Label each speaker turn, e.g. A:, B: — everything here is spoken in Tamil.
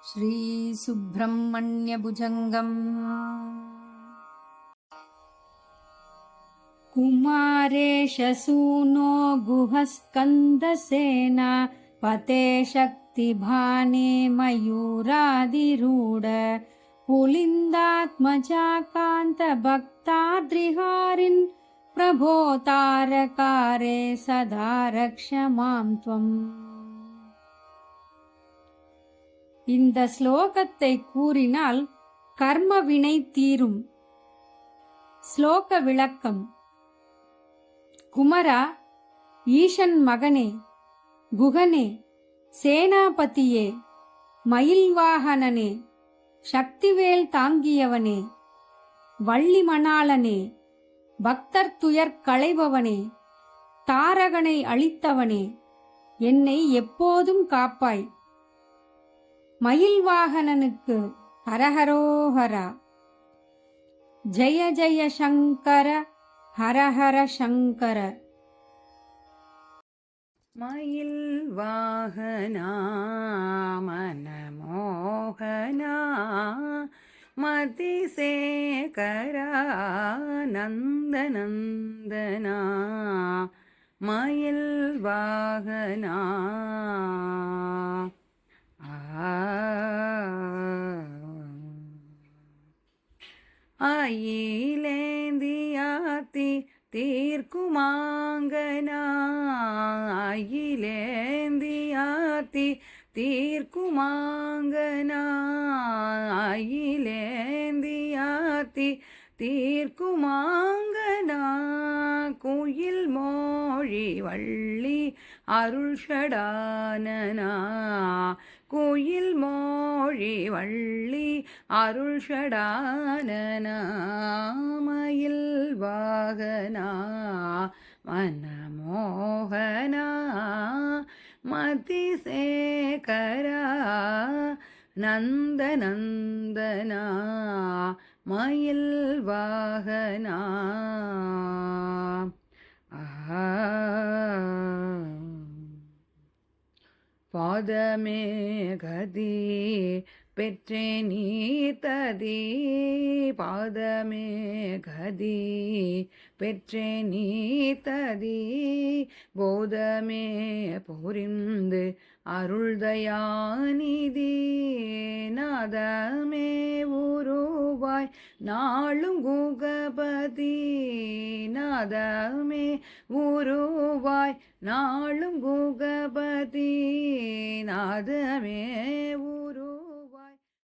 A: श्रीसुब्रह्मण्यभुजङ्गम् कुमारेशसूनो गुहस्कन्दसेना पते शक्तिभाने मयूरादिरूढ पुलिन्दात्मजाकान्तभक्ताद्रिहारिन् प्रभो तारकारे सदा रक्ष मां त्वम्. இந்த ஸ்லோகத்தை கூறினால் கர்ம வினை தீரும். ஸ்லோக விளக்கம். குமரா, ஈசன் மகனே, குகனே, சேனாபதியே, மயில்வாகனனே, சக்திவேல் தாங்கியவனே, வள்ளி மணாளனே, பக்தர் துயர் களைபவனே, தாரகனை அழித்தவனே, என்னை எப்போதும் காப்பாய். மயில்வாகனனுக்கு ஹரஹரோஹரா. ஜெய ஜெய சங்கர ஹரஹர சங்கர.
B: மயில்வாகனா மனமோகனா மதிசேகரா நந்தநந்தனா மயில்வாகனா. அயிலேந்தியாத்தி தீர்க்குமாங்கனா அயிலேந்தியாத்தி தீர்க்குமாங்கனா அயிலேந்தியாத்தி தீர்க்குமாங்கனா குயில் மோழி வள்ளி அருள் ஷடானனா குயில் மோழி வள்ளி அருள் ஷடானனா மயில் வாகனா மனமோகனா மதிசேகரா நந்தநந்தனா மயில் வாகனா. பாதமே கதி பெற்றே நீ ததி பாதமே கதி பெற்றே நீ ததி போதமே புரிந்து அருள்தயாநிதி நாதமே உருவாய் நாளும் குகபதி நாதமே உருவாய் நாளும் குகபதி நாதமே